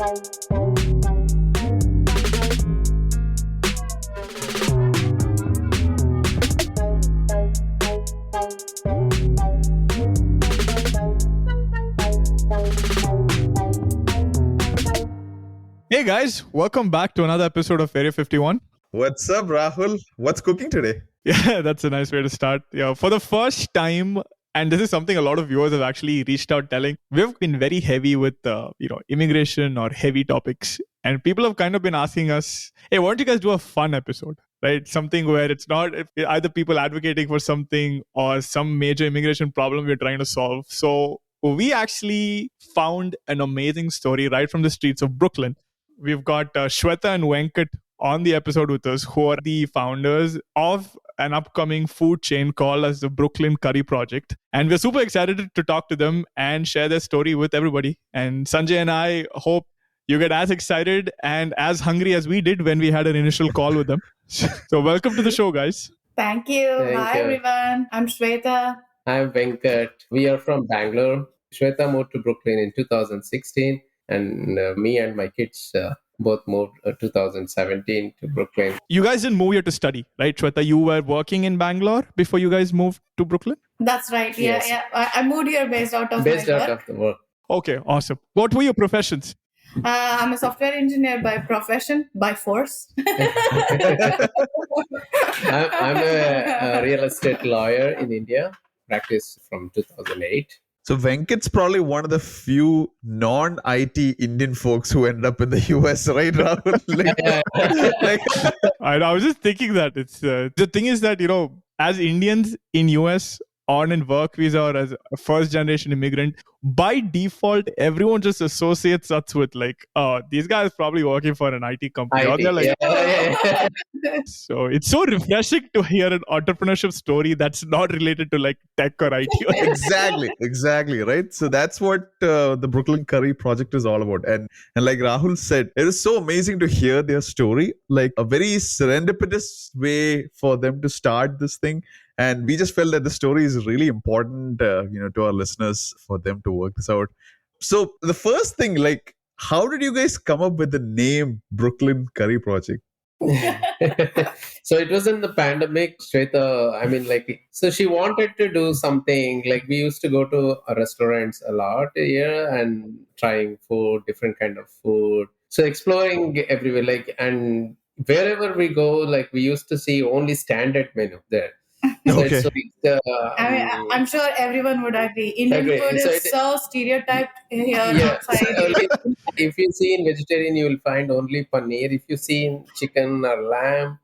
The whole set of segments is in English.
Hey guys, welcome back to another episode of Area 51. What's up, Rahul? What's cooking today? Yeah, that's a nice way to start. Yeah, for the first time, and this is something a lot of viewers have actually reached out telling, we've been very heavy with, immigration or heavy topics. And people have kind of been asking us, hey, why don't you guys do a fun episode? Right? Something where it's not either people advocating for something or some major immigration problem we're trying to solve. So we actually found an amazing story right from the streets of Brooklyn. We've got Swetha and Venkat on the episode with us, who are the founders of an upcoming food chain called as the Brooklyn Curry Project. And we're super excited to talk to them and share their story with everybody. And Sanjay and I hope you get as excited and as hungry as we did when we had an initial call with them. So welcome to the show, guys. Thank you. Hi, everyone. I'm Swetha. I'm Venkat. We are from Bangalore. Swetha moved to Brooklyn in 2016. And me and my kids both moved 2017 to Brooklyn. You guys didn't move here to study, right, Swetha? You were working in Bangalore before you guys moved to Brooklyn? That's right. Yeah, Yes. yeah. I moved here based out of my work. The work. Okay, awesome. What were your professions? I'm a software engineer by profession, by force. I'm a real estate lawyer in India, practiced from 2008. So Venkat's probably one of the few non-IT Indian folks who end up in the US, right, Rahul? I was just thinking that it's the thing is that, as Indians in US on in work visa or as a first generation immigrant, by default, everyone just associates us with these guys probably working for an IT company. Or they're like, So it's so refreshing to hear an entrepreneurship story that's not related to tech or IT. Exactly, right? So that's what the Brooklyn Curry Project is all about. And like Rahul said, it is so amazing to hear their story, like a very serendipitous way for them to start this thing. And we just felt that the story is really important, to our listeners for them to work this out. So the first thing, how did you guys come up with the name Brooklyn Curry Project? So it was in the pandemic. Swetha, so she wanted to do something. We used to go to restaurants a lot here and trying food, different kind of food. So exploring everywhere, and wherever we go, we used to see only standard menu there. Okay. I'm sure everyone would agree. Indian food is so stereotyped here outside. So if you see in vegetarian, you will find only paneer. If you see in chicken or lamb,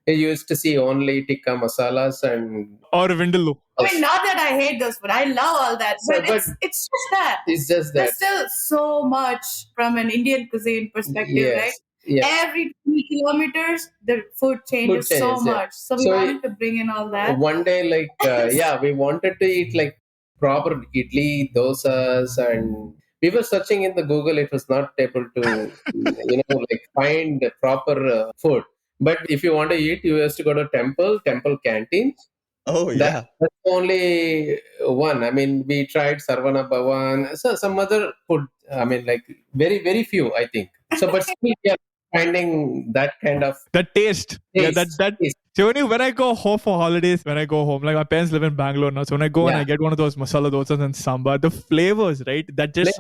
you used to see only tikka masalas or vindaloo. I mean, not that I hate those food. I love all that. But it's just that. It's just that. There's still so much from an Indian cuisine perspective, Yes. right? Yeah. Every 3 kilometers, the food changes so much. So we wanted to bring in all that. One day, we wanted to eat proper idli, dosas, and we were searching in the Google. It was not able to, find proper food. But if you want to eat, you have to go to temple canteens. Oh, yeah. That's only one. I mean, we tried Sarvana Bhavan, so some other food. I mean, very, very few, I think. So, but still, we are finding that kind of that taste. Yeah, that. taste. So when I go home for holidays, my parents live in Bangalore now. So when I go and I get one of those masala dosas and sambar, the flavors, right? That just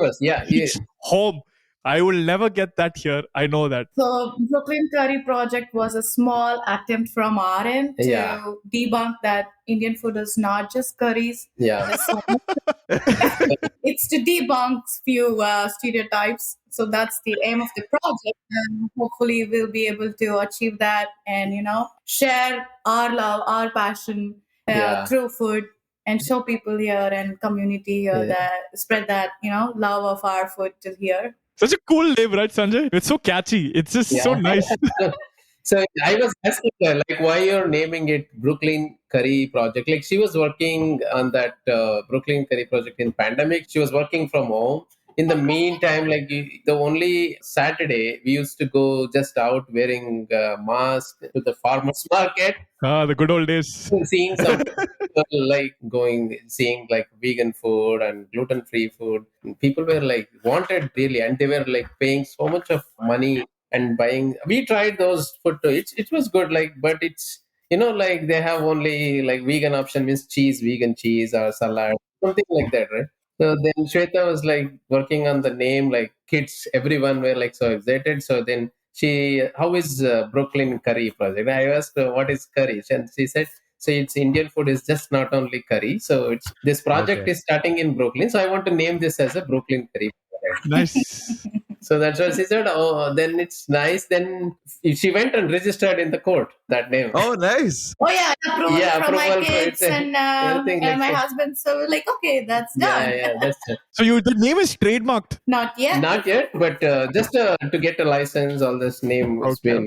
hits home. I will never get that here. I know that. So Brooklyn Curry Project was a small attempt from our end to debunk that Indian food is not just curries. Yeah. It's to debunk few stereotypes. So that's the aim of the project. And hopefully we'll be able to achieve that and, share our love, our passion through food and show people here and community here that spread that, love of our food to here. Such a cool name, right, Sanjay? It's so catchy. It's just so nice. So I was asking her, why you're naming it Brooklyn Curry Project? She was working on that Brooklyn Curry Project in pandemic. She was working from home. In the meantime, the only Saturday, we used to go just out wearing mask to the farmer's market. The good old days. Seeing some like seeing like vegan food and gluten-free food. People were like wanted really, and they were like paying so much of money and buying. We tried those food too. It was good, like, but it's like they have only like vegan option means cheese, vegan cheese or salad, something like that, right? So then Shweta was like working on the name, like kids, everyone were like so excited. So then how is Brooklyn Curry project? I asked what is curry, and she said, so it's Indian food is just not only curry. So it's this project Okay. is starting in Brooklyn. So I want to name this as a Brooklyn Curry project. Nice. So that's why she said, oh, then it's nice. Then she went and registered in the court that name. Oh, nice. Oh yeah, approval Yeah, from my approval for kids it, and everything like my that. husband. So we're like, okay, that's done. Yeah, that's it. So the name is trademarked. Not yet. Not yet, but just to get a license, all this name has Okay. been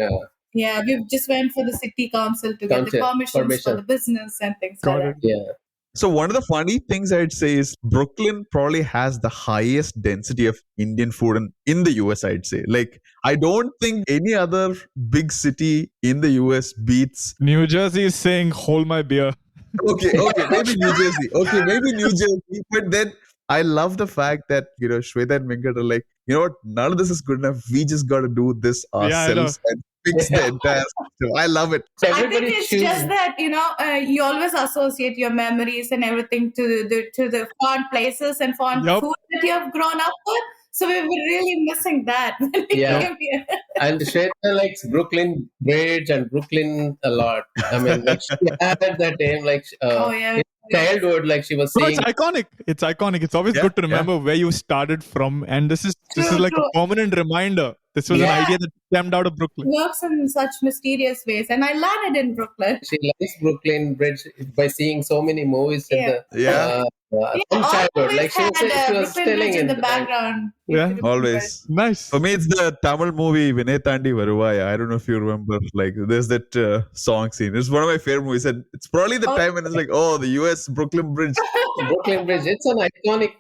Yeah, we just went for the city council to get the Council, permissions for permission. the business and things Got like it. that. yeah. So one of the funny things I'd say is Brooklyn probably has the highest density of Indian food in the US, I'd say. Like, I don't think any other big city in the US beats. New Jersey is saying, hold my beer. Okay, maybe New Jersey. Okay, maybe New Jersey. But then I love the fact that, Shweta and Venkat are like, you know what, none of this is good enough. We just got to do this Yeah, I know. ourselves and fix the entire system. I love it. So I think everybody it's chooses. just that you always associate your memories and everything to the fond places and fond Yup. food that you have grown up with. So we were really missing that when we Yeah. came here. And Shweta likes Brooklyn Bridge and Brooklyn a lot. I mean, like she had that name, like Oh yeah. in childhood, like she was No, seeing. it's iconic. It's iconic. It's always Yeah, good to remember where you started from. And this is True, like true. a permanent reminder. This was Yeah. an idea that stemmed out of Brooklyn. Works in such mysterious ways, and I landed in Brooklyn. She likes Brooklyn Bridge by seeing so many movies in Yeah. Yeah, from childhood. Like she always was, had she was Brooklyn telling Bridge in the time. background. if Yeah. you remember. always. Nice. For me, it's the Tamil movie Vinay Tandi Varuvaya. I don't know if you remember. Like, there's that song scene. It's one of my favorite movies. And it's probably the Oh. time when it's like, oh, the US Brooklyn Bridge. Brooklyn Bridge. It's an iconic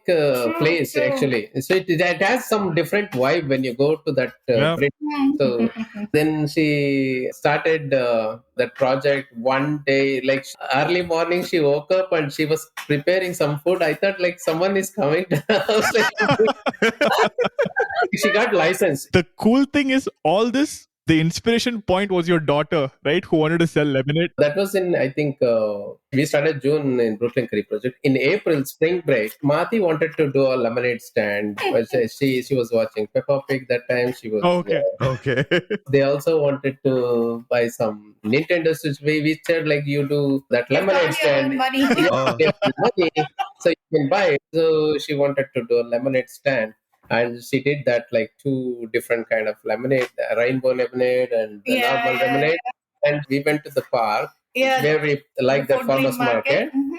place, true. actually. So it has some different vibe when you go to that Yeah. bridge. So then she started that project one day, like early morning. She woke up and she was preparing some food. I thought like someone is coming to the house. She got licensed. The cool thing is all this, the inspiration point was your daughter, right? Who wanted to sell lemonade. That was in, I think, we started June in Brooklyn Curry Project. In April, spring break, Mati wanted to do a lemonade stand. She was watching Peppa Pig that time. She was. Oh, okay. Okay. They also wanted to buy some Nintendo Switch. We said like you do that lemonade stand. Money. Yeah, Oh. they have money, so you can buy it. So she wanted to do a lemonade stand. And she did that like two different kind of lemonade, rainbow lemonade and the Yeah, normal yeah, lemonade. And we went to the park Yeah. where we like the food farmers green market. Mhm.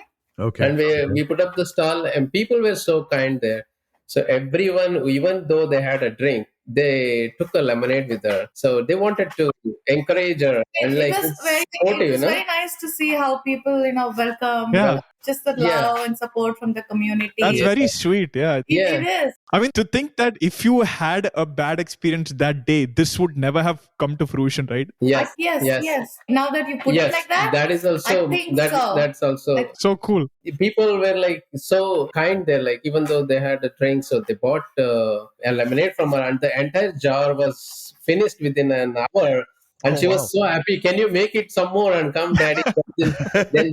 Okay. And we put up the stall and people were so kind there. So everyone, even though they had a drink, they took a lemonade with her. So they wanted to encourage her and like It was very, supportive, it was very nice to see how people, welcome Yeah. just the Yeah. love and support from the community. That's Yeah. very sweet. Yeah. Yeah. It is. I mean, to think that if you had a bad experience that day, this would never have come to fruition, right? Yes. Yes. Now that you put Yes. it like that, That is also I think that so. that's also Like- So cool. people were like so kind there, like even though they had a drink, so they bought a lemonade from her and the entire jar was finished within an hour. And Oh, she wow. was so happy. Can you make it some more and come, daddy? Then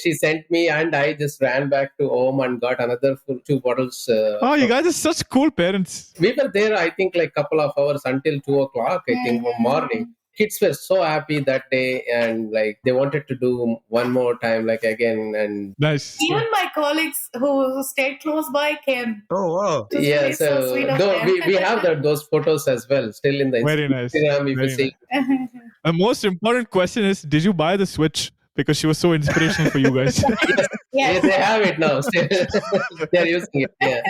she sent me, and I just ran back to home and got another full 2 bottles. Oh, you guys are such cool parents. We were there, I think, like couple of hours until 2 o'clock. I think morning. Kids were so happy that day, and like they wanted to do one more time, like again. And Nice. even my colleagues who stayed close by came. Oh, wow. It was yeah, really so sweet of though them. we have those photos as well, still in the Very nice. Instagram. If Very you see, The most important question is, did you buy the Switch? Because she was so inspirational for you guys. yeah, Yes. they have it now. Still, they're using it. Yeah,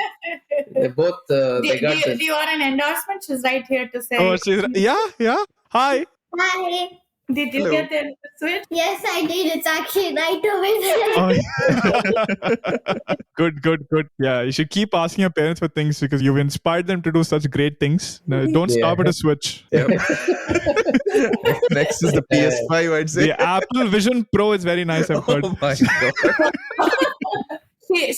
they both they got do this. you want an endorsement? She's right here to say. Oh, she's yeah. Hi. Hi. Did you Hello. get the switch? Yes, I did. It's actually right over there. Oh, good. Yeah, you should keep asking your parents for things because you've inspired them to do such great things. No, don't stop at a Switch. Yep. Next is the PS5, I'd say. The Apple Vision Pro is very nice, I've heard. Oh my god.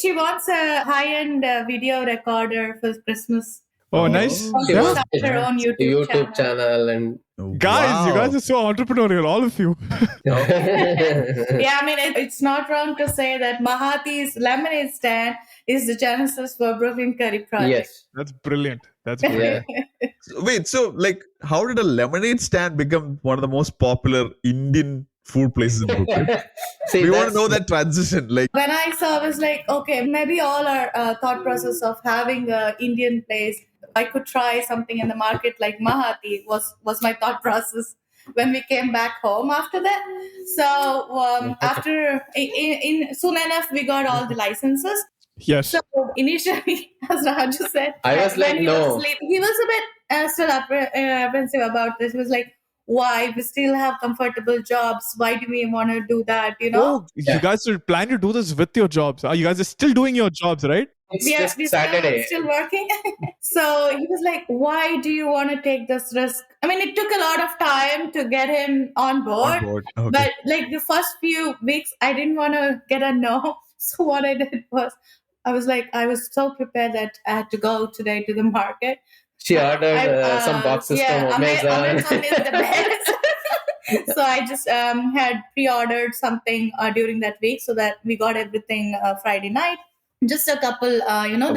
She wants a high-end video recorder for Christmas. Oh, nice. She Yeah. wants her own YouTube channel. and Guys, you guys are so entrepreneurial, all of you. Yeah, I mean, it's not wrong to say that Mahati's lemonade stand is the genesis for Brooklyn Curry Project. yes. That's brilliant. That's brilliant. Yeah. Wait, so like, how did a lemonade stand become one of the most popular Indian food places in Brooklyn? See, We want to that's- know that transition. Like, When I saw, I was like, okay, maybe all our thought process of having an Indian place, I could try something in the market like Mahati was my thought process when we came back home after that. So after in soon enough, we got all the licenses. Yes. So initially, as Raju said, I was when like, he no. was sleeping, he was a bit still apprehensive about this. He was like, why? We still have comfortable jobs. Why do we want to do that? You know? Oh, you guys are planning to do this with your jobs. You guys are still doing your jobs, right? It's we just are Saturday. still working. So he was like, why do you want to take this risk? I mean, it took a lot of time to get him on board. okay. But like the first few weeks, I didn't want to get a no. So what I did was, I was so prepared that I had to go today to the market. She ordered some boxes from Amazon. Amazon is the best. So I just had pre-ordered something during that week so that we got everything Friday night. Just a couple,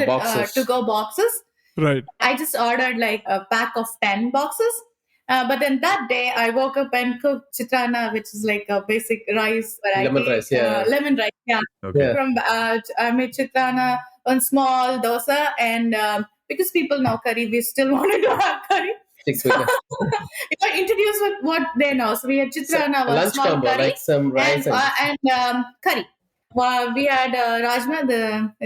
Boxes. to-go boxes. Right. I just ordered like a pack of 10 boxes. But then that day I woke up and cooked chitrana, which is like a basic rice variety. Lemon rice, yeah. Lemon rice, yeah. Okay. Yeah. I made chitrana, one small dosa, and because people know curry, we still wanted to have curry. 6 weeks. We got introduced with what they know. So we had chitrana, one Lunch small combo, curry, like some rice and curry. Well, we had the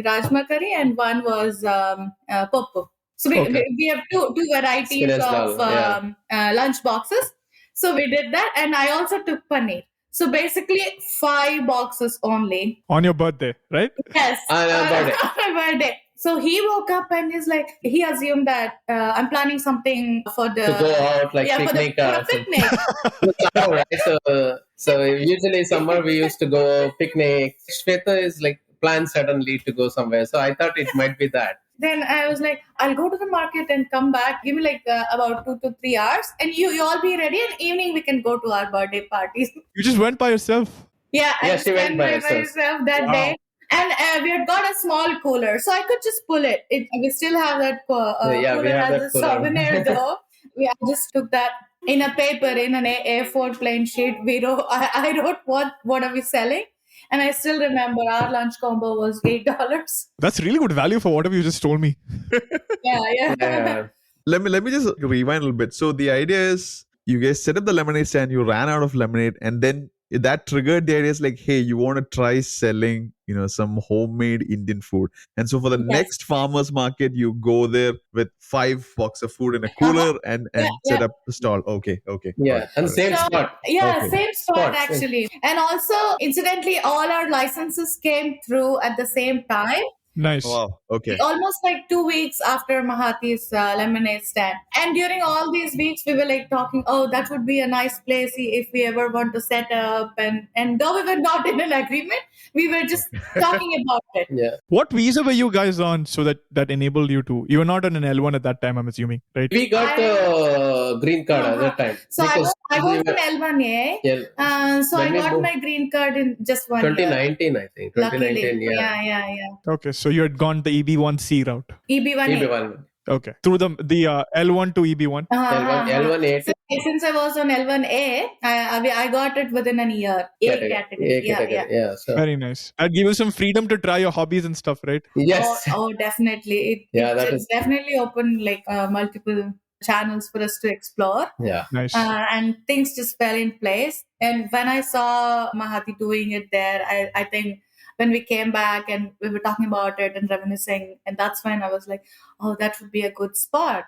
rajma curry, and one was popo. So we have two varieties Spinach of dal, lunch boxes. So we did that, and I also took paneer. So basically, 5 boxes only. On your birthday, right? Yes, On our birthday. on my birthday. So he woke up and he's like, he assumed that I'm planning something for the to go out, like picnic. for the picnic. Summer, right? So usually summer we used to go picnic. Swetha is like planned suddenly to go somewhere. So I thought it might be that. Then I was like, I'll go to the market and come back. Give me like about 2 to 3 hours, and you all be ready. And evening we can go to our birthday parties. You just went by yourself. Yeah, Yeah, I she went went by by herself. myself that Wow. day. And we had got a small cooler, so I could just pull it. We still have that Yeah, we cooler have as that a cooler. souvenir, though. I just took that in a paper, in an A4 plain sheet. I wrote what are we selling, and I still remember our lunch combo was $8. That's really good value for whatever you just told me. Yeah. Yeah. Let me just rewind a little bit. So the idea is you guys set up the lemonade stand, you ran out of lemonade, and then that triggered the idea is like, hey, you want to try selling, some homemade Indian food. And so for the Yes. next farmers market, you go there with 5 boxes of food in a cooler and set up a stall. Okay. Yeah. And Got it. same So, spot. Yeah, Okay. same spot Spot. actually. And also, incidentally, all our licenses came through at the same time. Nice. Wow. Okay. Almost like 2 weeks after Mahati's lemonade stand. And during all these weeks, we were like talking, oh, that would be a nice place if we ever want to set up. And though we were not in an agreement, we were just talking about it. Yeah. What visa were you guys on so that enabled you to? You were not on an L1 at that time, I'm assuming, right? We got the green card at that time. So I was we an were- L1A. yeah, So When I we got moved- my green card in just 1 year. 2019, I think. 2019, Luckily. yeah. Yeah. Okay, so you had gone the EB1C route. EB1A. EB1. Okay, through the L1 to EB1. L1A. Since I was on L1A, I got it within a year. A category. Yeah. Yeah. So, Very nice. That gave you some freedom to try your hobbies and stuff, right? yes. Oh, definitely. That It's is- definitely opened like multiple channels for us to explore. Yeah. Nice. And things just fell in place. And when I saw Mahati doing it there, I think when we came back and we were talking about it and reminiscing, and that's when I was like, oh, that would be a good spot.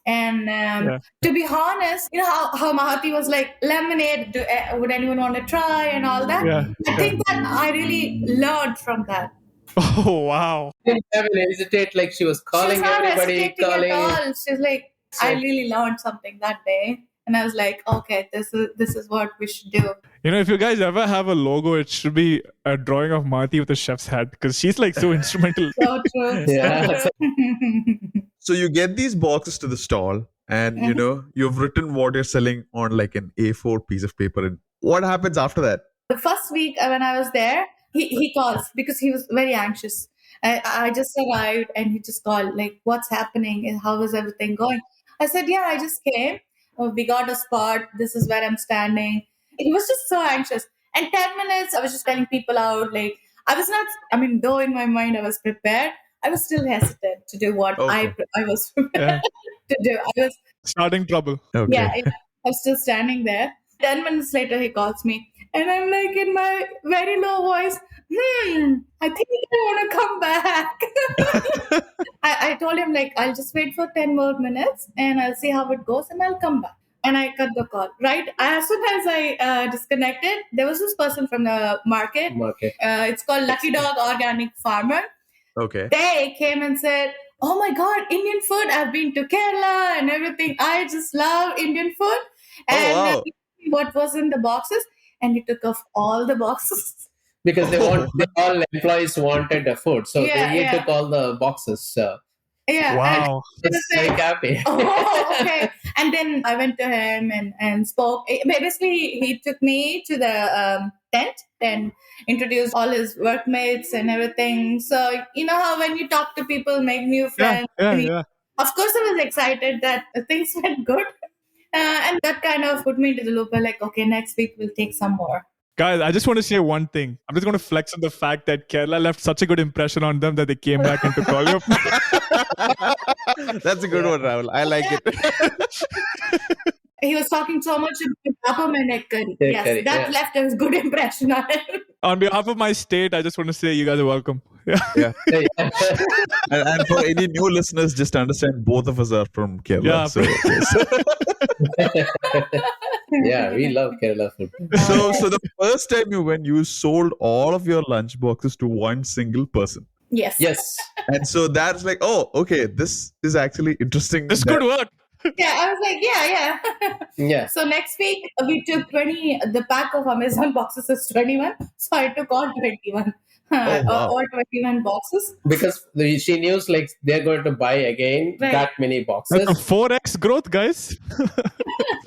And to be honest, you know how Mahati was like, lemonade, would anyone want to try and all that? Yeah. I think that I really learned from that. Oh, wow. Didn't even hesitate, like she was calling She's not everybody, hesitating calling. at all. She's like, I really learned something that day. And I was like, okay, this is what we should do. You know, if you guys ever have a logo, it should be a drawing of Marty with a chef's hat because she's like so instrumental. So true. Yeah. So true. So you get these boxes to the stall, and you know you've written what you're selling on like an A4 piece of paper. And what happens after that? The first week when I was there, he calls because he was very anxious. I just arrived and he just called, like, what's happening and how is everything going? I said, yeah, I just came. We got a spot. This is where I'm standing. He was just so anxious. And 10 minutes, I was just telling people out. Like, I was not, I mean, though in my mind I was prepared, I was still hesitant to do what I was prepared to do. I was starting trouble. Okay. Yeah, I was still standing there. 10 minutes later, he calls me. And I'm like, in my very low voice, I think I want to come back. I told him, like, I'll just wait for 10 more minutes and I'll see how it goes and I'll come back. And I cut the call. Right as soon as I disconnected, there was this person from the market. It's called Lucky Dog Organic Farmer. Okay. They came and said, oh my God, Indian food. I've been to Kerala and everything. I just love Indian food. And what was in the boxes? And he took off all the boxes. Because all employees wanted the food. So he took all the boxes. Yeah. Wow. Just very happy. Oh, okay. And then I went to him and spoke. Basically, he took me to the tent and introduced all his workmates and everything. So, you know how when you talk to people, make new friends. Yeah. Of course, I was excited that things went good. And that kind of put me into the loop. Like, okay, next week we'll take some more. Guys, I just want to say one thing. I'm just going to flex on the fact that Kerala left such a good impression on them that they came back and took all your... That's a good one, Rahul. I like it. He was talking so much about my neck curry. Yes, that left a good impression on him. On behalf of my state, I just want to say you guys are welcome. Yeah. and for any new listeners, just understand both of us are from Kerala. Yeah. So, yeah, we love Kerala food. So the first time you went, you sold all of your lunch boxes to one single person. Yes. And so that's like, oh, okay, this is actually interesting. This could work. Yeah, I was like, Yeah. So next week we took 20. The pack of Amazon boxes is 21. So I took all 21. All 21 boxes. Because she knew like they're going to buy again that many boxes. That's a 4x growth, guys.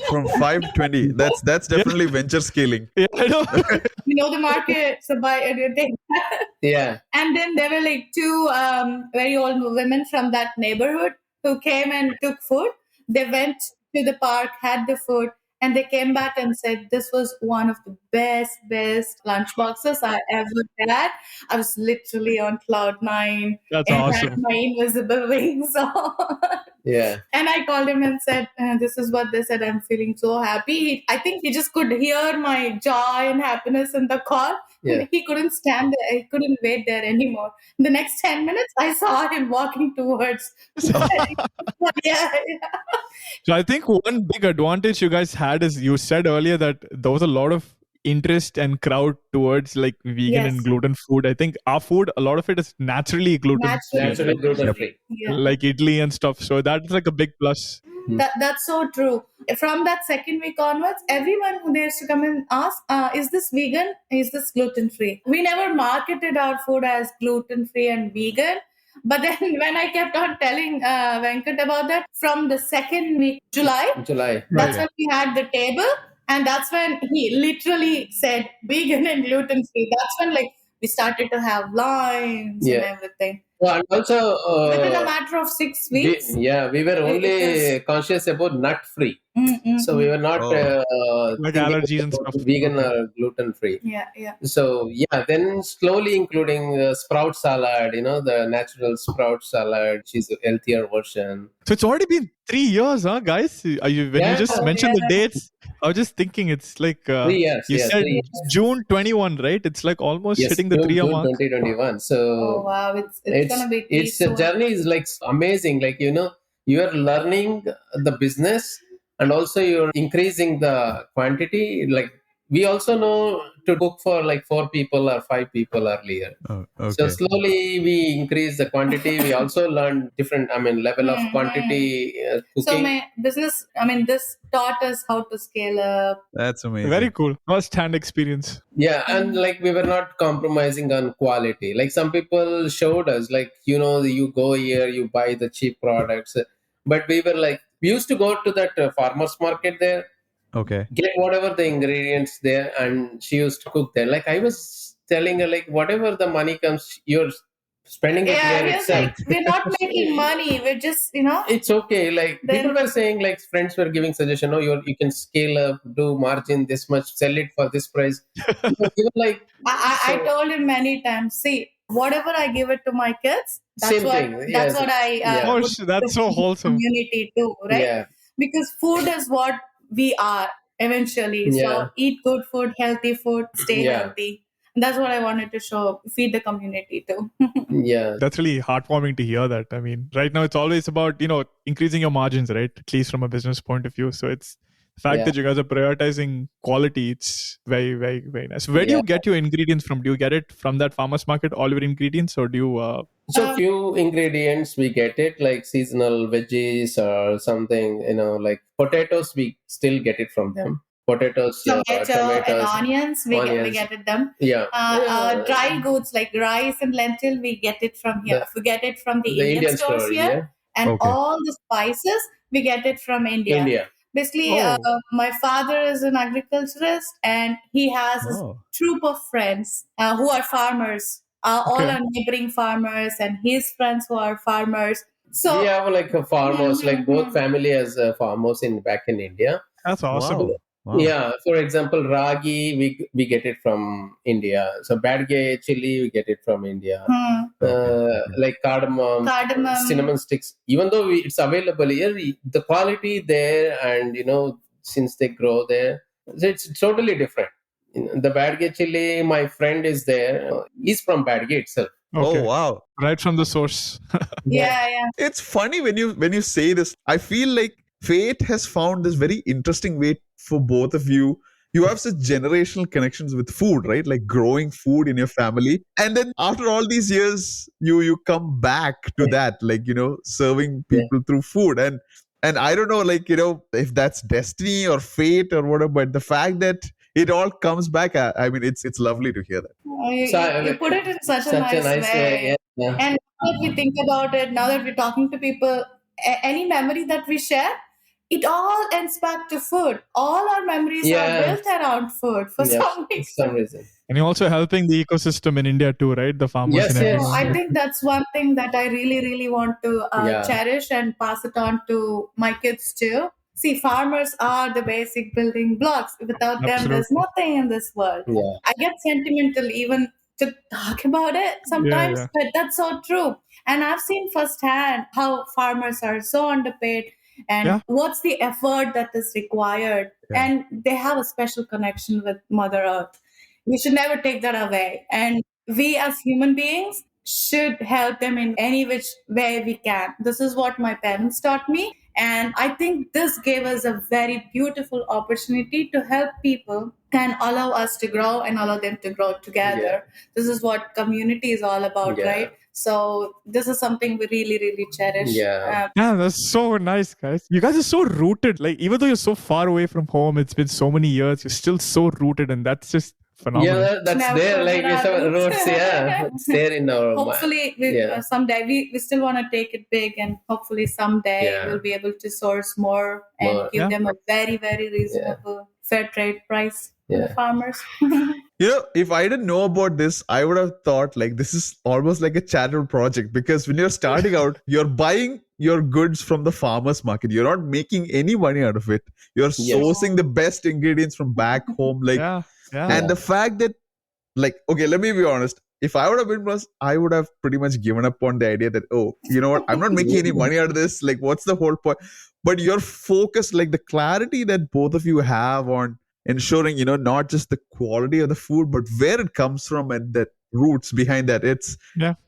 From 5 to 20. That's definitely venture scaling. Yeah, I know. You know the market, so buy everything. Yeah. And then there were like two very old women from that neighborhood who came and took food. They went to the park, had the food, and they came back and said, this was one of the best lunch boxes I ever had. I was literally on cloud 9. That's and awesome. had my invisible wings on. Yeah. And I called him and said, this is what they said. I'm feeling so happy. I think he just could hear my joy and happiness in the call. Yeah. He couldn't stand there. He couldn't wait there anymore. In the next 10 minutes, I saw him walking towards. Yeah. So I think one big advantage you guys had is you said earlier that there was a lot of interest and crowd towards like vegan and gluten food. I think our food, a lot of it is naturally gluten free. Yeah. Like idli and stuff. So that's like a big plus. That's so true. From that second week onwards, everyone who dares to come and ask, is this vegan? Is this gluten free? We never marketed our food as gluten free and vegan. But then when I kept on telling Venkat about that, from the second week, July, that's when we had the table. And that's when he literally said vegan and gluten free. That's when like we started to have lines and everything. Well, and also, within a matter of 6 weeks. We were only conscious about nut free. So we were not like allergies and stuff. Vegan or gluten free. Yeah. So then slowly including sprout salad, the natural sprout salad, which is a healthier version. So it's already been 3 years, huh, guys? When you just mentioned the dates, I was just thinking it's like 3 years. You said 3 years. June 21, right? It's like almost hitting the 3 year June mark. 2021. So oh wow, it's gonna be. It's a journey is like amazing. Like you're learning the business, and also you're increasing the quantity. Like we also know to cook for like 4 people or 5 people earlier. Oh, So okay. slowly we increase the quantity. We also learn different, level of quantity So cooking. my business, this taught us how to scale up. That's amazing. Very cool. First hand experience. Yeah, and like we were not compromising on quality. Like some people showed us, like, you go here, you buy the cheap products. But we were like, we used to go to that farmer's market there, Okay. get whatever the ingredients there, and she used to cook there. Like I was telling her, like, whatever the money comes, you're spending it Yeah, here he was itself. like, we're not making money. We're just, It's okay. Like Then- people were saying, like friends were giving suggestion. Oh, you can scale up, do margin this much, sell it for this price. Even like I So- told him many times, see, whatever I give it to my kids, that's Same what thing, that's yes. what I Yeah. Oh, put that's so to the wholesome. community too, right? Yeah, Because food is what we are eventually. Yeah. So eat good food, healthy food, stay Yeah. healthy. And that's what I wanted to show, feed the community too. yeah, That's really heartwarming to hear that. I mean, right now it's always about, increasing your margins, right? At least from a business point of view. So it's the fact Yeah. that you guys are prioritizing quality. It's very, very, very nice. Where do you get your ingredients from? Do you get it from that farmer's market, all your ingredients, or do you... So few ingredients we get it, like seasonal veggies or something. Like potatoes, we still get it from them. Potatoes, Tomato and tomatoes, onions, we onions. get it them. yeah, Dry goods like rice and lentil, we get it from here. We get it from the Indian stores store, here. And Okay. all the spices, we get it from India. India. Basically, Oh. my father is an agriculturist and he has a Oh. troop of friends who are farmers. All Okay. are neighboring farmers and his friends who are farmers. So We have like a farmers, like both Mhm. family as farmers back in India. That's awesome. Wow. Wow. Yeah, for example, ragi, we get it from India. So badge chili, we get it from India. Like cardamom, Cardamom. cinnamon sticks. Even though it's available here, the quality there, and since they grow there, it's totally different. The badge chili, my friend is there. He's from Badge itself. Okay. Oh, wow. Right from the source. yeah. It's funny when you say this. I feel like fate has found this very interesting way for both of you. You have such generational connections with food, right? Like growing food in your family, and then after all these years, you come back to that, like serving people through food, and I don't know, like if that's destiny or fate or whatever, but the fact that it all comes back, I mean, it's lovely to hear that. You put it in such a nice way. Yeah. And now that we think about it, now that we're talking to people, any memory that we share, it all ends back to food. All our memories Yeah. are built around food for Yeah, some for reason. some reason. And you're also helping the ecosystem in India too, right? The farmers Yes, in yes. So everyone. I think that's one thing that I really, really want to Yeah. cherish and pass it on to my kids too. See, farmers are the basic building blocks. Without them, there's Absolutely. nothing in this world. Yeah. I get sentimental even to talk about it sometimes, Yeah. but that's so true. And I've seen firsthand how farmers are so underpaid and Yeah. what's the effort that is required. Yeah. And they have a special connection with Mother Earth. We should never take that away. And we as human beings should help them in any which way we can. This is what my parents taught me. And I think this gave us a very beautiful opportunity to help people and allow us to grow and allow them to grow together. Yeah. This is what community is all about, Yeah. right? So this is something we really, really cherish. Yeah. Yeah, that's so nice, guys. You guys are so rooted. Like, even though you're so far away from home, it's been so many years, you're still so rooted, and that's just phenomenal. Yeah, that's Never there. Like forget it's our it. roots. Yeah, it's there in our mind. Hopefully, Yeah. someday we still want to take it big, and hopefully someday Yeah. we'll be able to source more and More. give Yeah. them a very, very reasonable fair trade price to Yeah. the farmers. If I didn't know about this, I would have thought like this is almost like a charitable project, because when you're starting out, you're buying your goods from the farmer's market. You're not making any money out of it. You're Yes. sourcing the best ingredients from back home. Like, Yeah. and the fact that, like, okay, let me be honest. If I would have been plus, I would have pretty much given up on the idea that, oh, you know what, I'm not making any money out of this. Like, what's the whole point? But your focus, like the clarity that both of you have on ensuring, not just the quality of the food, but where it comes from and the roots behind that.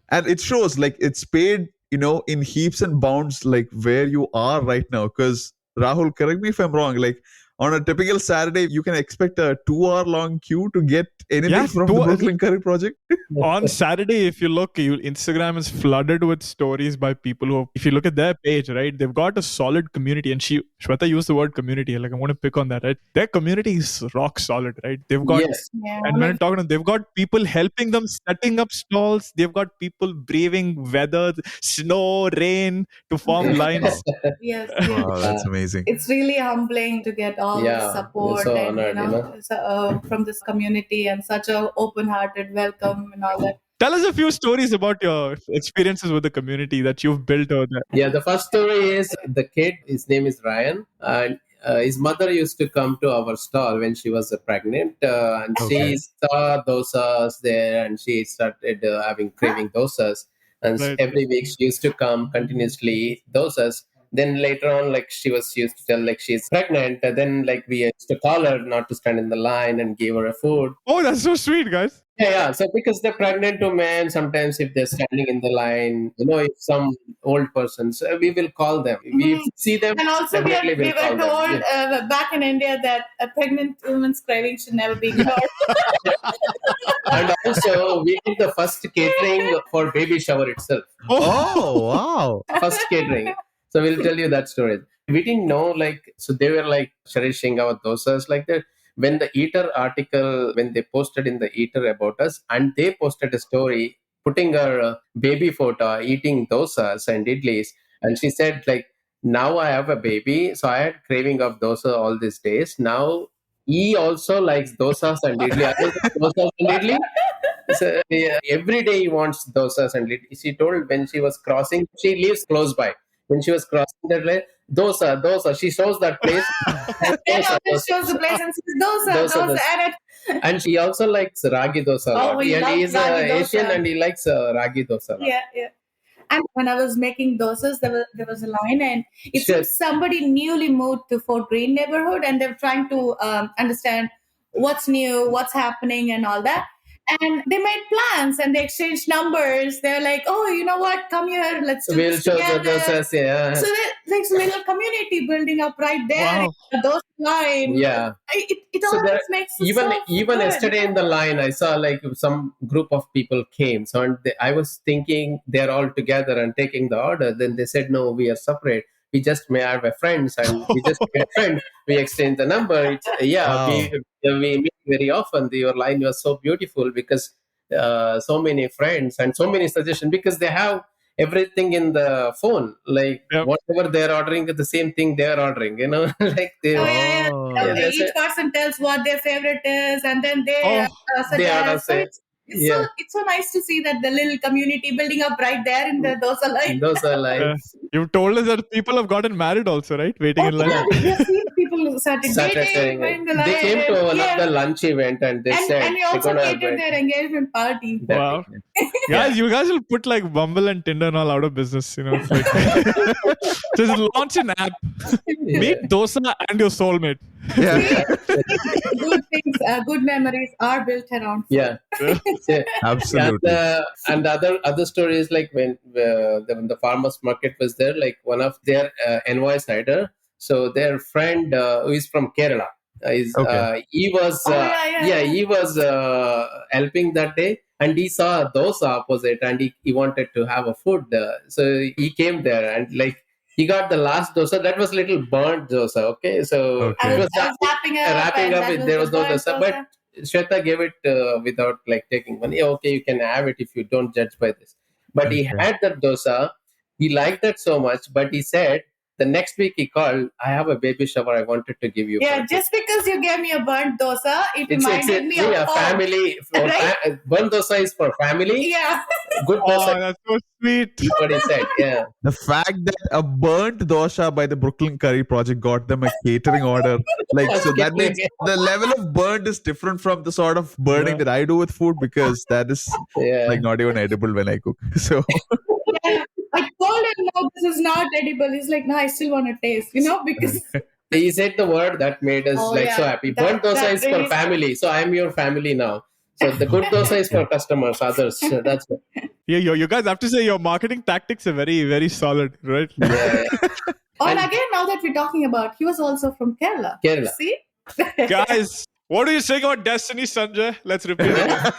And it shows, like, it's paid in heaps and bounds, like where you are right now. Because Rahul, correct me if I'm wrong. Like on a typical Saturday, you can expect a 2 hour long queue to get anything Yeah, from the Brooklyn Curry project. On Saturday, if you look, Instagram is flooded with stories by people who, if you look at their page, right, they've got a solid community. And Shweta used the word community. Like, I want to pick on that, right? Their community is rock solid, right? They've got, Yes. Yeah, and when I'm talking to them, they've got people helping them setting up stalls. They've got people braving weather, snow, rain to form lines. yes, Wow, that's amazing. it's really humbling to get all Yeah, the support so and honored, from this community and such a open-hearted welcome and all that. Tell us a few stories about your experiences with the community that you've built over there. Yeah, the first story is the kid, his name is Ryan, and his mother used to come to our stall when she was pregnant, and Okay. she saw dosas there, and she started having craving dosas. And Right. every week she used to come continuously dosas. Then later on, like she used to tell like she's pregnant. And then like we used to call her not to stand in the line and give her a food. Oh, that's so sweet, guys. Yeah. So because they're pregnant women, sometimes if they're standing in the line, if some old persons, we will call them. We see them. And also, definitely we will call were them. told Yeah. back in India that a pregnant woman's craving should never be ignored. And also, we did the first catering for baby shower itself. Oh, wow. First catering. So we'll tell you that story. We didn't know, like, so they were like cherishing our dosas like that. When the Eater article, when they posted in the Eater about us, and they posted a story putting her baby photo eating dosas and idlis, and she said, like, now I have a baby, so I had craving of dosa all these days. Now he also likes dosas and idli. I was like, dosas and idli? So, yeah, every day he wants dosas and idli. She told when she was crossing, she lives close by. When she was crossing that lane, dosa. She shows that place. Then always shows the place and says dosa. And she also likes ragi dosa a lot. he And loves he's ragi dosa. Asian and he likes ragi dosa a lot. Yeah. And when I was making dosas, there was a line, and it Sure. seems somebody newly moved to Fort Greene neighborhood, and they're trying to understand what's new, what's happening, and all that. And they made plans and they exchanged numbers. They're like, "Oh, you know what? Come here, let's do We'll this show the together." dosas, yeah. So there's a little community building up right there. Wow. Those line. Yeah. It So always there- makes it even so even good. yesterday in the line I saw like some group of people came, so I was thinking they're all together and taking the order. Then they said, no, we are separate, we just may have a friends, and we just made a friend, we exchange the number. Wow. We meet very often. Your line was so beautiful because so many friends and so many suggestions, because they have everything in the phone, like Yep. whatever they're ordering, the same thing they're ordering, like they Oh, yeah. Oh. Yeah, that's Each it. person tells what their favorite is, and then they Oh, they order suggest. So say, yeah. it's so nice to see that the little community building up right there in the dosa line. Those are like you've told us that people have gotten married also, right? Waiting in line. Yeah, we have seen people started started dating saying in the it. line. They came to one Yeah. of the lunch event and they said And we they're also gonna have catered their engagement party. that. Wow. Guys, you guys will put like Bumble and Tinder and all out of business, It's like just launch an app. Meet dosa and your soulmate. Yeah, Good things, good memories are built around. Yeah. So, absolutely. and the other story is like when the farmers market was there, like one of their envoy cider. So their friend who is from Kerala, Okay. he was he was helping that day, and he saw a dosa opposite, and he wanted to have a food. So he came there and like he got the last dosa. That was little burnt dosa. Okay, so Okay. it was I was wrapping up. wrapping and up. that was There the was no burnt dosa, but Swetha gave it without like taking money. Okay, you can have it if you don't judge by this. But he Okay. had that dosa. He liked that so much, but he said the next week he called, I have a baby shower. I wanted to give you. Yeah, for just because you gave me a burnt dosa, it it's reminded me of home. family. Right? Burnt dosa is for family. Yeah. Good Oh, dosa that's so sweet. is what he said. Yeah. The fact that a burnt dosha by the Brooklyn Curry Project got them a catering order, like, so that means the level of burnt is different from the sort of burning Yeah. that I do with food, because that is Yeah. like not even edible when I cook. So Yeah. I told him, no, this is not edible. He's like, no, I still want to taste, because He said the word that made us Oh, like yeah. so happy. That- Burnt dosa that is for really- family. So I am your family now. So the good dosa is for customers, others. So that's it. Yeah, you guys have to say your marketing tactics are very, very solid, right? Yeah. And again, now that we're talking about, he was also from Kerala. Kerala. See? Guys, what are you saying about Destiny, Sanjay? Let's repeat again.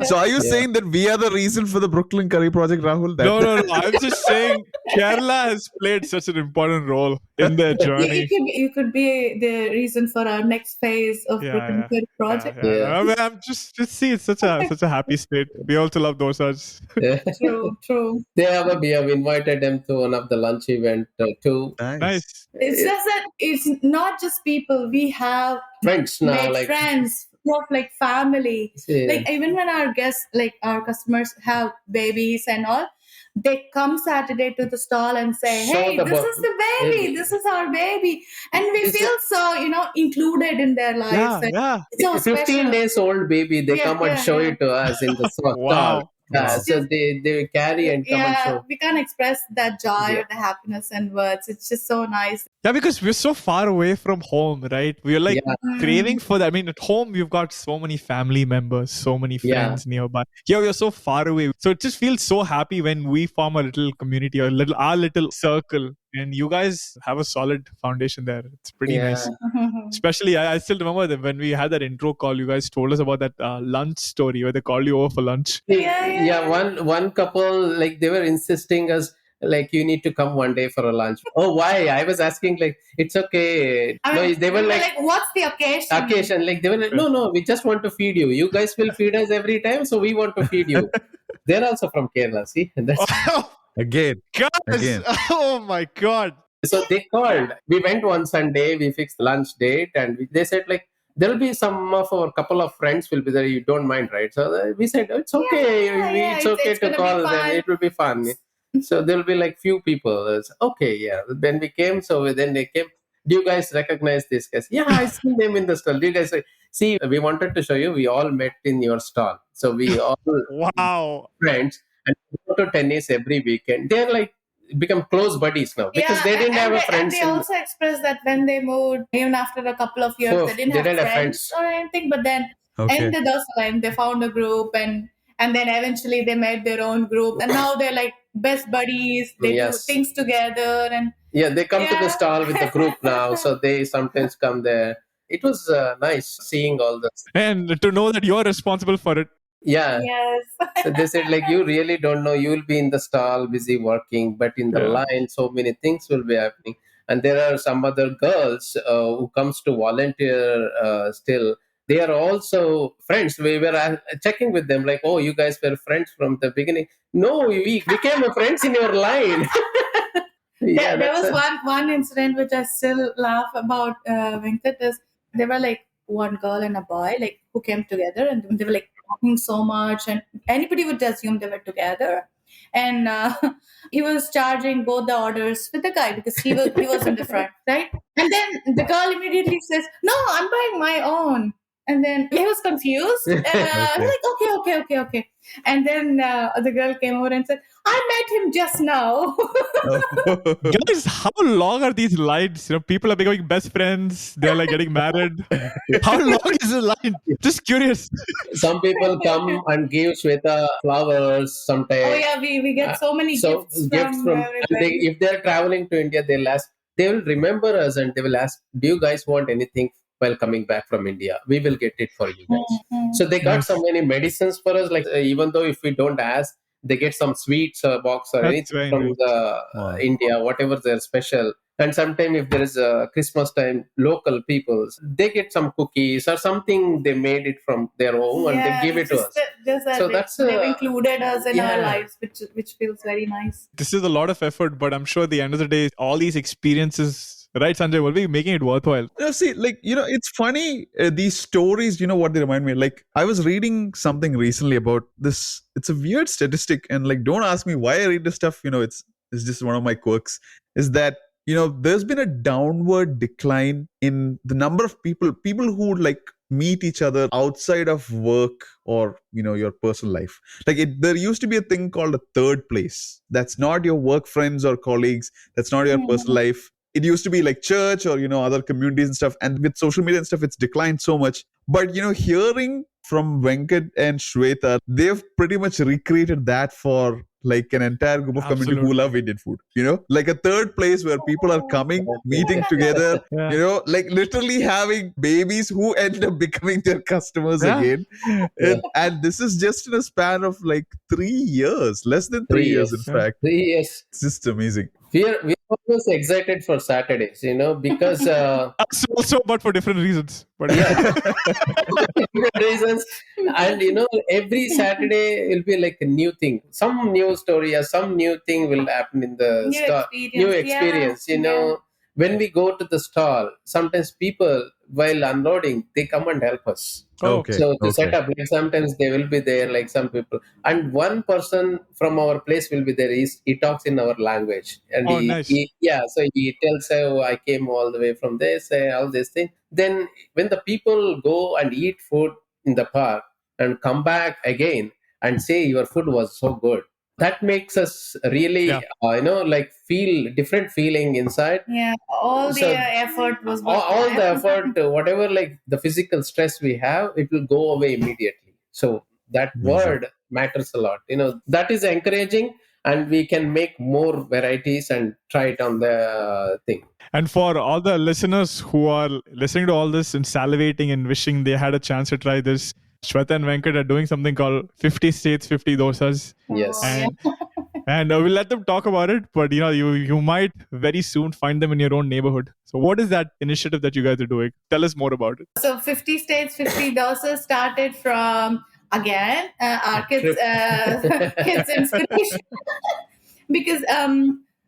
So are you saying that we are the reason for the Brooklyn Curry Project, Rahul? No. I'm just saying Kerala has played such an important role in their journey. You could be the reason for our next phase of Brooklyn Curry Project. Yeah. I mean, I'm just see, it's such a happy state. We also love dosas. True. We have invited them to one of the lunch event too. Nice. It's just that it's not just people. We have Friends now, made like friends, not like family. Like even when our guests, like our customers have babies and all, they come Saturday to the stall and say, "Hey, this is the baby. This is our baby," and we feel so, included in their lives. Yeah. So 15 special. days old baby, they come and show it to us in the stall. Wow. So they carry and come and show. We can't express that joy or the happiness in words. It's just so nice. Yeah, because we're so far away from home, right? We're like craving for that. I mean, at home, we've got so many family members, so many friends nearby. Yeah, we're so far away. So it just feels so happy when we form a little community or our little circle. And you guys have a solid foundation there. It's pretty nice. Especially, I still remember that when we had that intro call, you guys told us about that lunch story where they called you over for lunch. One couple, like they were insisting us, like, you need to come one day for a lunch. Oh, why? I was asking, like, it's okay. They were like, what's the occasion? Like, they were like, no, we just want to feed you. You guys will feed us every time, so we want to feed you. They're also from Kerala, see? And that's Again. Oh my God. So they called. We went one Sunday, we fixed lunch date, and they said, like, there will be some of our couple of friends will be there. You don't mind, right? So we said, it's okay. It's okay to call them. It will be fun. So there will be like few people. Okay, Then we came. So then they came. Do you guys recognize this guys? Yeah, I see them in the stall. Do you guys see? We wanted to show you. We all met in your stall. So we all friends and we go to tennis every weekend. They're like become close buddies now because they didn't have a friends. And they also expressed that when they moved, even after a couple of years, they didn't have friends or anything. But then in the dosa line, they found a group and then eventually they made their own group. And now they're like best buddies. They do things together. And they come to the stall with the group now. So they sometimes come there. It was nice seeing all this. And to know that you're responsible for it. Yeah. Yes. So they said, like, you really don't know. You will be in the stall busy working, but in the line, so many things will be happening. And there are some other girls who comes to volunteer still. They are also friends. We were checking with them, like, oh, you guys were friends from the beginning. No, we became friends in your line. There was one incident which I still laugh about, Venkat, is there were like one girl and a boy like who came together and they were like talking so much and anybody would assume they were together. And he was charging both the orders with the guy because he was in the front, right? And then the girl immediately says, "No, I'm buying my own." And then he was confused. Like, okay. And then the girl came over and said, "I met him just now." Guys, how long are these lines? People are becoming best friends. They're like getting married. How long is the line? Just curious. Some people come and give Swetha flowers sometimes. Oh yeah, we get so many gifts from if they're traveling to India, they will remember us and they will ask, "Do you guys want anything while coming back from India? We will get it for you guys." Mm-hmm. So they got so many medicines for us. Like even though if we don't ask, they get some sweets box or anything from the India, whatever they're special. And sometimes if there is a Christmas time, local people, they get some cookies or something they made it from their home and they give it to us. So they've included us in our lives, which feels very nice. This is a lot of effort, but I'm sure at the end of the day, all these experiences, right, Sanjay, will be making it worthwhile. See, like, it's funny, these stories, what they remind me. Like, I was reading something recently about this. It's a weird statistic. And like, don't ask me why I read this stuff. It's just one of my quirks. Is that, there's been a downward decline in the number of people who like meet each other outside of work or, your personal life. Like there used to be a thing called a third place. That's not your work friends or colleagues. That's not your personal life. It used to be like church or, other communities and stuff. And with social media and stuff, it's declined so much. But, hearing from Venkat and Swetha, they've pretty much recreated that for like an entire group of community who Absolutely. love Indian food. Like a third place where people are coming, meeting together, Yeah. like literally having babies who end up becoming their customers Yeah. again. And this is just in a span of like 3 years, less than 3 years, in Yeah. fact. 3 years. It's just amazing. We are always excited for Saturdays, because Also, but for different reasons. But different reasons. And every Saturday will be like a new thing, some new story or some new thing will happen in the stall. New experience. When we go to the stall, sometimes people while unloading they come and help us. Okay. So to set Okay. up, like sometimes they will be there, like some people, and one person from our place will be there. He talks in our language, and Oh, nice. so he tells, "Oh, I came all the way from this, all this thing." Then when the people go and eat food in the park and come back again and say your food was so good, that makes us really, Yeah. like feel different feeling inside. Yeah, all So, the effort was all worth the it. effort, whatever like the physical stress we have, it will go away immediately. So that Amazing. word matters a lot. That is encouraging, and we can make more varieties and try it on the thing. And for all the listeners who are listening to all this and salivating and wishing they had a chance to try this, Swetha and Venkat are doing something called 50 States, 50 Dosas. Yes. And we'll let them talk about it, but you might very soon find them in your own neighborhood. So what is that initiative that you guys are doing? Tell us more about it. So 50 States, 50 Dosas started from, again, our kids' inspiration. Because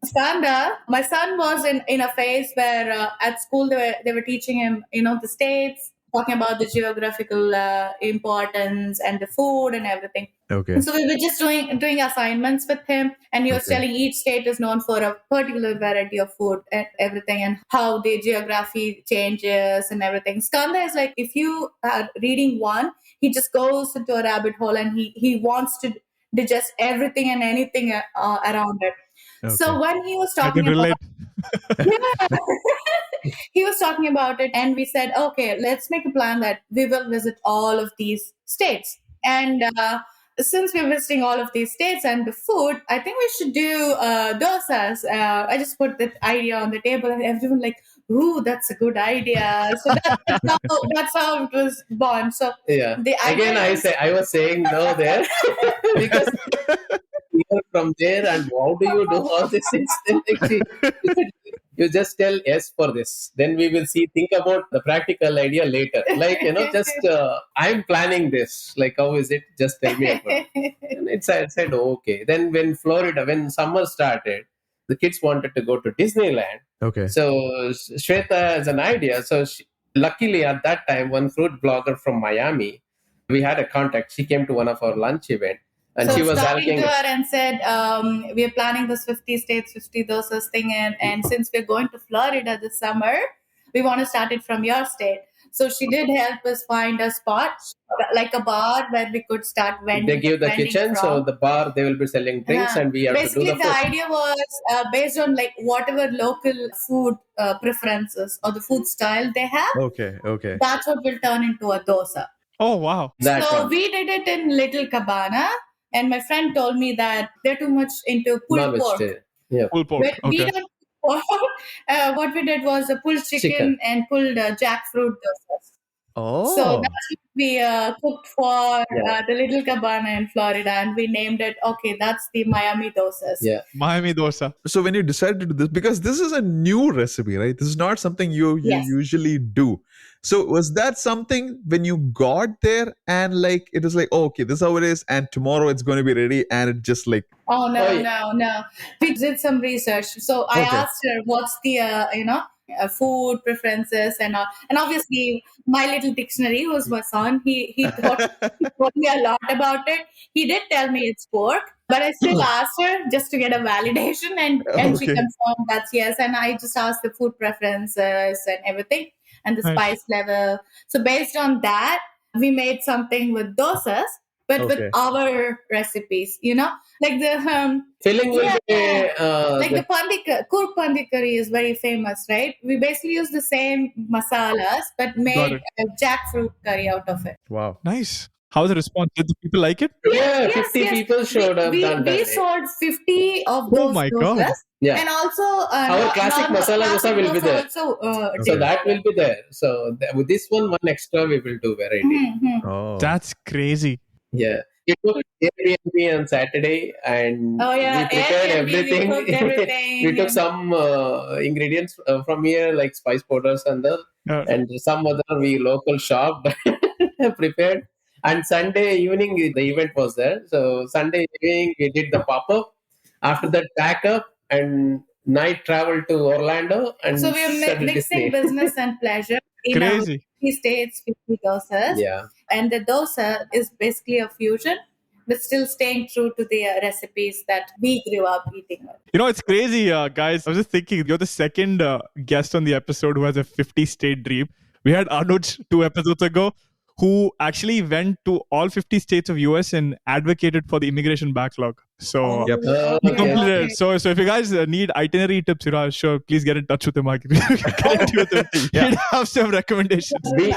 Skanda, my son was in a phase where at school they were teaching him, the states, talking about the geographical importance and the food and everything. Okay. So we were just doing assignments with him, and he was Okay. telling each state is known for a particular variety of food and everything, and how the geography changes and everything. Skanda is like, if you are reading one, he just goes into a rabbit hole, and he wants to digest everything and anything around it. Okay. So when he was I talking can relate. he was talking about it, and we said, okay, let's make a plan that we will visit all of these states. And since we're visiting all of these states and the food, I think we should do dosas. I just put that idea on the table, and everyone like, ooh, that's a good idea. So that's how it was born. So Yeah. the idea Again, I was saying no there because you're from there, and how do you do all this? Then you just tell yes for this. Then we will see. Think about the practical idea later. Like just I'm planning this. Like how is it? Just tell me about it. And I said okay. Then when summer started, the kids wanted to go to Disneyland. Okay. So Swetha has an idea. So luckily at that time, one fruit blogger from Miami, we had a contact. She came to one of our lunch event, and so she was talking asking to her and said, we are planning this 50 states, 50 dosas thing, and since we're going to Florida this summer, we want to start it from your state. So she did help us find a spot, like a bar where we could start vending. they give the vending kitchen, from. so the bar they will be selling drinks, and we have Basically, to do the the food. idea was based on like whatever local food preferences or the food style they have. Okay. Okay. That's what will turn into a dosa. Oh, wow. That So one. we did it in Little Cabana, and my friend told me that they're too much into pulled pork. Non-vegetarian. Yeah. Pulled pork. But we Okay. don't. What we did was a pulled chicken and pulled jackfruit dosas. Oh. So that's what we cooked for Yeah. the Little Cabana in Florida, and we named it. Okay, that's the Miami dosas. Yeah. Miami dosa. So when you decided to do this, because this is a new recipe, right? This is not something you Yes. usually do. So was that something when you got there and like it was like, oh, okay, this is how it is, and tomorrow it's going to be ready, and it just like Oh no, Oh, yeah. no. We did some research. So I Okay. asked her what's the food preferences and obviously my little dictionary, who's my son, he told me a lot about it. He did tell me it's pork, but I still asked her just to get a validation, and she Okay. confirmed that's yes. And I just asked the food preferences and everything and the Nice. spice level. So based on that, we made something with dosas. but with Okay. our recipes, like the Filling will be like the kurk pandi curry is very famous, right? We basically use the same masalas, but made it. a jackfruit curry out of it. Wow. Nice. How's the response? Did the people like it? Yeah, Yes, 50 yes. people showed up We that day. sold 50 of Oh those my God. dosas. Yeah. And also Our classic masala dosa will be there. Also, So that will be there. So with this one extra we will do variety. Oh. That's crazy. Yeah. We took Airbnb on Saturday and Oh, yeah, we prepared Airbnb, everything. we cooked everything. We took some ingredients from here, like spice powders and some other we local shop prepared. And Sunday evening the event was there. So Sunday evening we did the pop up. After that, pack up and night travel to Orlando. And So we are Disney. mixing business and pleasure in our Crazy. 50 states, 50 dosas. Yeah. And the dosa is basically a fusion, but still staying true to the recipes that we grew up eating. It's crazy, guys. I was just thinking, you're the second guest on the episode who has a 50-state dream. We had Anuj 2 episodes ago, who actually went to all 50 states of US and advocated for the immigration backlog. So Yep. he completed it. So if you guys need itinerary tips, sure, please get in touch with him. Connect with him. He'd have some recommendations. We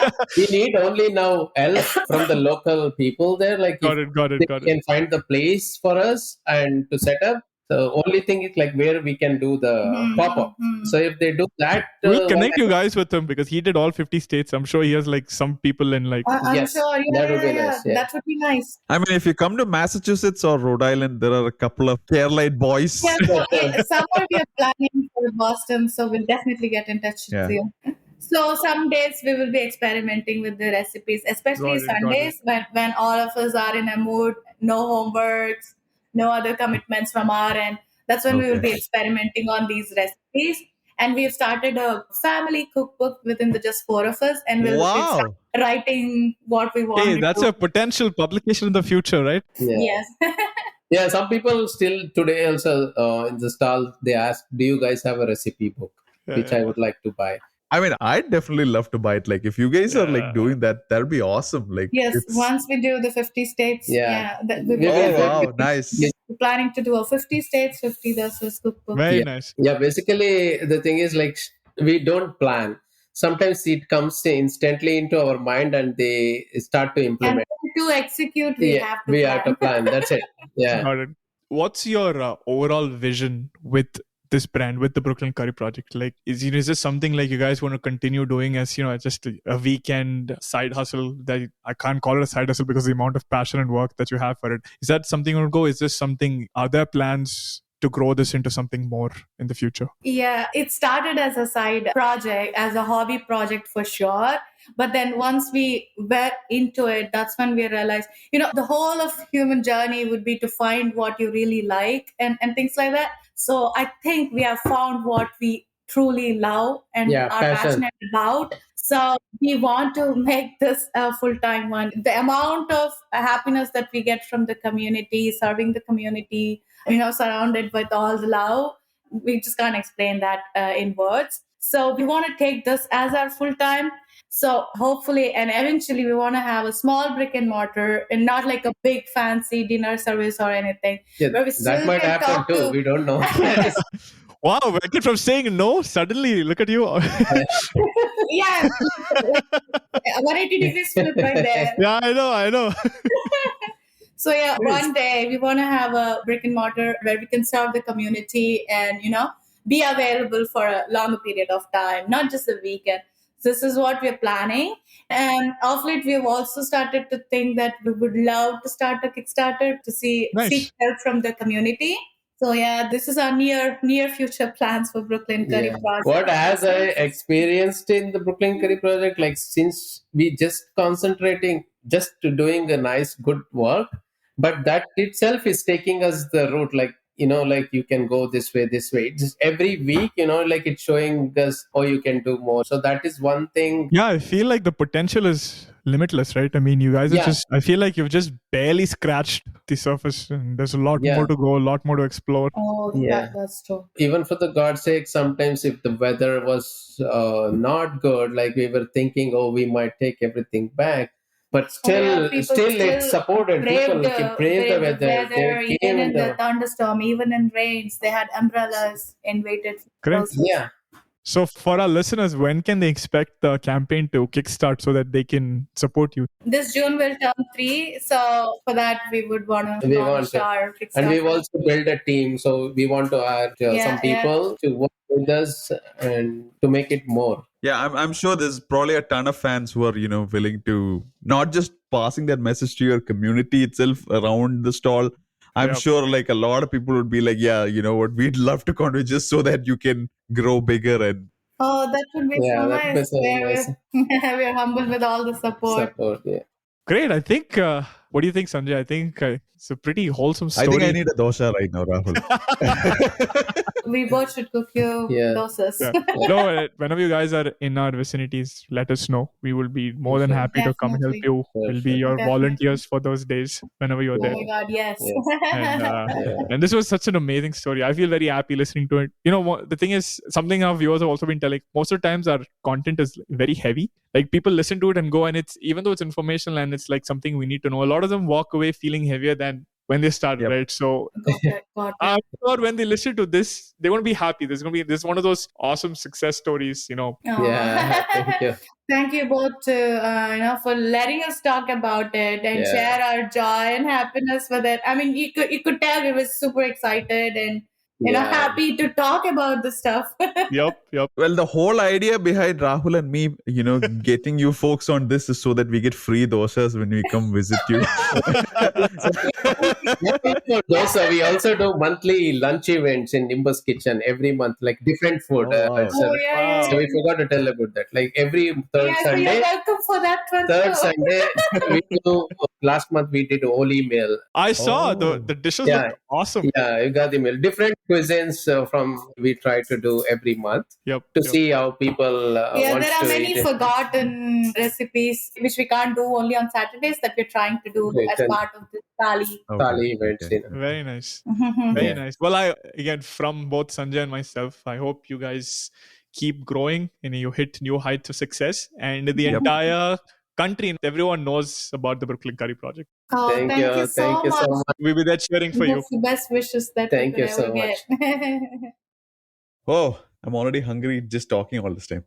need only now help from the local people there. Like Got it. they can find the place for us and to set up. The only thing is like where we can do the pop-up. So if they do that, we'll connect you guys with him because he did all 50 states. I'm sure he has like some people in like. I'm Yes, sure. that would be nice, yeah. That would be nice. I mean, if you come to Massachusetts or Rhode Island, there are a couple of Keralite boys. Yeah, so somewhere we are planning for Boston, so we'll definitely get in touch with you. So some days we will be experimenting with the recipes, especially Sundays when all of us are in a mood, no homeworks, no other commitments from our end. That's when we will be experimenting on these recipes. And we've started a family cookbook within the just 4 of us, and we'll start writing what we want. Hey, that's a potential publication in the future, right? Yeah. Yes. Yeah, some people still today also in the stall, they ask, do you guys have a recipe book? Which I would like to buy. I mean, I'd definitely love to buy it. Like, if you guys are like doing that, that'd be awesome. Like, yes, once we do the 50 states, nice. We're planning to do a 50 states, 50 dosas cookbook. Very nice. Yeah, basically the thing is like we don't plan. Sometimes it comes instantly into our mind and they start to implement. And to execute, we have to plan. That's it. Yeah. Got it. What's your overall vision with this brand, with the Brooklyn Curry project? Like, is this something like you guys want to continue doing as just a weekend side hustle? That I can't call it a side hustle because the amount of passion and work that you have for it. Is that something you want to go? Is this something? Are there plans to grow this into something more in the future? Yeah, it started as a side project, as a hobby project for sure. But then once we were into it, that's when we realized, the whole of human journey would be to find what you really like and things like that. So I think we have found what we truly love and are passionate about. So we want to make this a full-time one. The amount of happiness that we get from the community, serving the community, surrounded with all the love, we just can't explain that in words. So we want to take this as our full-time. So hopefully and eventually we want to have a small brick and mortar and not like a big fancy dinner service or anything. Yeah, that might happen too. We don't know. Wow, Venkat, from saying no, suddenly look at you. Yeah. 180 degrees flip right there. Yeah, I know. So yeah, one day we want to have a brick and mortar where we can serve the community and, be available for a longer period of time, not just a weekend. This is what we're planning. And of late, we've also started to think that we would love to start a Kickstarter to seek help from the community. So yeah, this is our near future plans for Brooklyn Curry Project. What has I experienced in the Brooklyn Curry Project, like since we just concentrating just to doing a nice, good work, but that itself is taking us the route, like, like you can go this way. Just every week, like it's showing us, you can do more. So that is one thing. Yeah, I feel like the potential is limitless, right? I mean, you guys are I feel like you've just barely scratched the surface and there's a lot more to go, a lot more to explore. Oh, yeah, that's true. Even for the God's sake, sometimes if the weather was not good, like we were thinking, we might take everything back. but still, people still it supported people. braved, It braved the weather. They even came in the thunderstorm, even in rains. They had umbrellas and waited for Great. process. Yeah. So for our listeners, when can they expect the campaign to kickstart so that they can support you? This June will turn 3, so for that we would want to We launch want to. our And we've Kickstarter. also built a team, so we want to add some people to work with us and to make it more. Yeah, I'm sure there's probably a ton of fans who are, willing to not just passing that message to your community itself around the stall. I'm Yep. sure like a lot of people would be like, yeah, you know what, we'd love to contribute just so that you can grow bigger and Oh, that would be Yeah, so that would be nice. so nice. We're humbled with all the support. Yeah. Great. I think, what do you think, Sanjay? I think it's a pretty wholesome I story. think I need a dosa right now, Rahul. We both should cook you Yeah. dosas. Yeah. No, whenever you guys are in our vicinities, let us know. We will be more than Sure. happy to come help Definitely. you. Sure, We'll be sure. your Definitely. volunteers for those days whenever you're Oh there. my God, yes. And, Yeah. and this was such an amazing story. I feel very happy listening to it. The thing is, something our viewers have also been telling, most of the times our content is very heavy. Like people listen to it and go, and it's, even though it's informational and it's like something we need to know, a lot of them walk away feeling heavier than when they started, Yep. right? So Got it. I'm sure when they listen to this, they're going to be happy. This is one of those awesome success stories, Oh. Yeah. Thank you. Thank you both for letting us talk about it and Yeah. share our joy and happiness with it. I mean, you could tell we were super excited and Yeah. happy to talk about this stuff. Yep. Well, the whole idea behind Rahul and me, getting you folks on this is so that we get free dosas when we come visit you. For dosa, we also do monthly lunch events in Nimbus Kitchen every month, like different food. Oh, wow. So, Oh, yeah. so we forgot to tell about that. Like every third Yeah, so you're Sunday, welcome for that one third too. Sunday, we do. Last month we did holy meal. I saw Oh. the dishes Yeah. looked awesome. Yeah, you got the meal. Different cuisines from we try to do every month Yep. to yep. see how people Yeah, want there are to many eat it. forgotten recipes which we can't do only on Saturdays that we're trying to do Great, as and- part of this Thali. Thali events. okay. Very nice. Mhm. Very Yeah. nice. Well, again, from both Sanjay and myself, I hope you guys keep growing and you hit new heights of success. And the Yep. entire country, everyone knows about the Brooklyn Curry Project. Oh, Thank you. Thank you so much. We'll be there cheering for you. That's the best wishes that Thank we you could so ever much. get. Oh, I'm already hungry just talking all this time.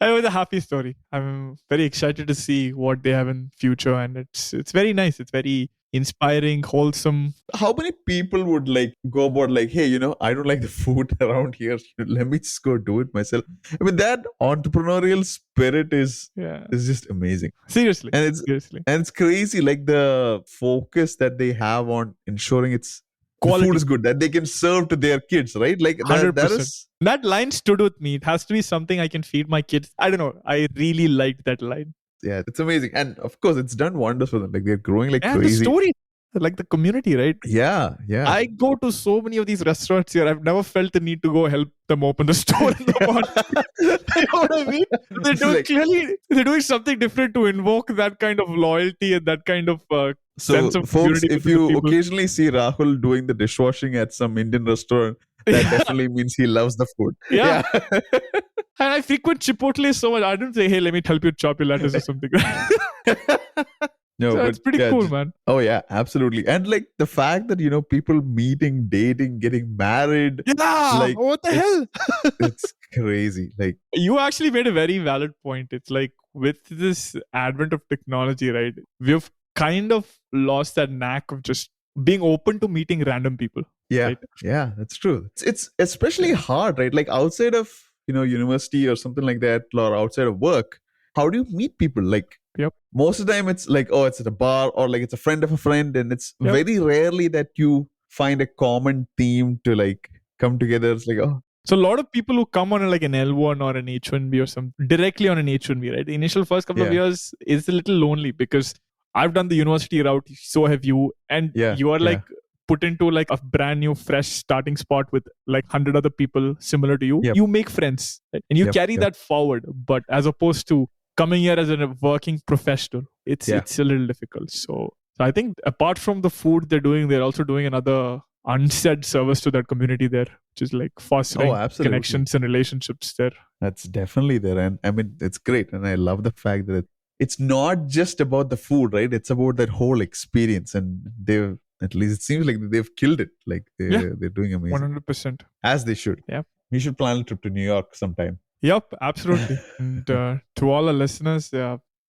It was a happy story. I'm very excited to see what they have in future, and it's very nice. It's very inspiring, wholesome. How many people would like go about like, hey, I don't like the food around here. Let me just go do it myself. I mean, that entrepreneurial spirit is Yeah, just amazing. seriously, And it's crazy, like the focus that they have on ensuring the Quality. food is good, that they can serve to their kids, right? Like that 100%. is That line stood with me. It has to be something I can feed my kids. I don't know. I really liked that line. yeah, it's amazing. And of course it's done wonders for them. Like they're growing like And the crazy. story, like the community, right? Yeah. I go to so many of these restaurants here. I've never felt the need to go help them open the store in the morning. You know what I mean? Like- Clearly, they're doing something different to invoke that kind of loyalty and that kind of So, sense of folks, community if between the you people. occasionally see Rahul doing the dishwashing at some Indian restaurant, that definitely means he loves the food. Yeah. And I frequent Chipotle so much. I don't say, hey, let me help you chop your lettuce or something. No, So but it's pretty yeah, cool, man. Oh yeah, absolutely. And like the fact that people meeting, dating, getting married, Yeah. Like, What the hell? it's crazy. Like You actually made a very valid point. It's like with this advent of technology, right? We've kind of lost that knack of just being open to meeting random people. yeah, Right. yeah, that's true. It's especially hard, right? Like outside of university or something like that, or outside of work, how do you meet people? Like Yep. most of the time it's like, oh, it's at a bar or like it's a friend of a friend, and it's Yep. very rarely that you find a common theme to like come together. It's like, oh, So a lot of people who come on like an L1 or an H1B or some directly on an H1B, right? The initial first couple of Yeah. years is a little lonely because I've done the university route, so have you, and Yeah, you are yeah. like put into like a brand new fresh starting spot with like 100 other people similar to you. Yep. You make friends, right? And you Yep, carry yep. that forward. But as opposed to coming here as a working professional, it's Yeah. a little difficult. So I think apart from the food they're also doing another unsaid service to that community there, which is like fostering Oh, absolutely. connections and relationships there. That's definitely there, and I mean it's great, and I love the fact that it's not just about the food, right? It's about that whole experience, and they've, at least it seems like they've killed it. Like they're doing amazing, 100%. as they should. Yeah. We should plan a trip to New York sometime. Yep, absolutely. And to all our listeners,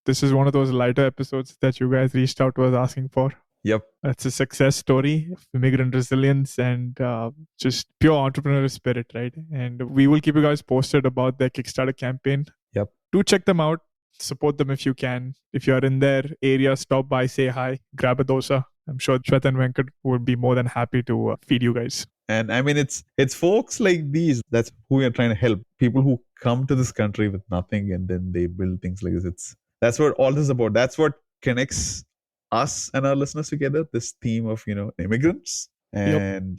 this is one of those lighter episodes that you guys reached out to us asking for. Yep. It's a success story of immigrant resilience and just pure entrepreneurial spirit, right? And we will keep you guys posted about their Kickstarter campaign. Yep. Do check them out. Support them if you can. If you're in their area, stop by, say hi, grab a dosa. I'm sure Swetha and Venkat would be more than happy to feed you guys. And I mean, it's folks like these, that's who we are trying to help. People who come to this country with nothing and then they build things like this. That's what all this is about. That's what connects us and our listeners together, this theme of, immigrants. And,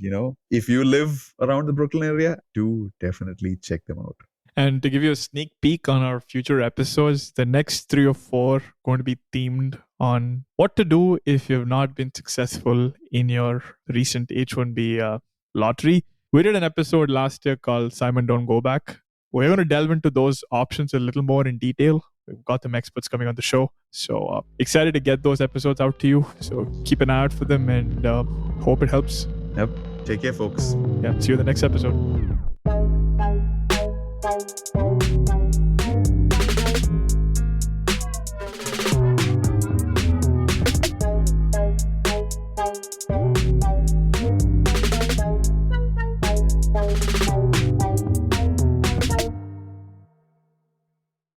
if you live around the Brooklyn area, do definitely check them out. And to give you a sneak peek on our future episodes, the next 3 or 4 going to be themed on what to do if you've not been successful in your recent H-1B lottery. We did an episode last year called Simon Don't Go Back. We're going to delve into those options a little more in detail. We've got some experts coming on the show. So excited to get those episodes out to you. So keep an eye out for them and hope it helps. Yep. Take care, folks. Yeah. See you in the next episode.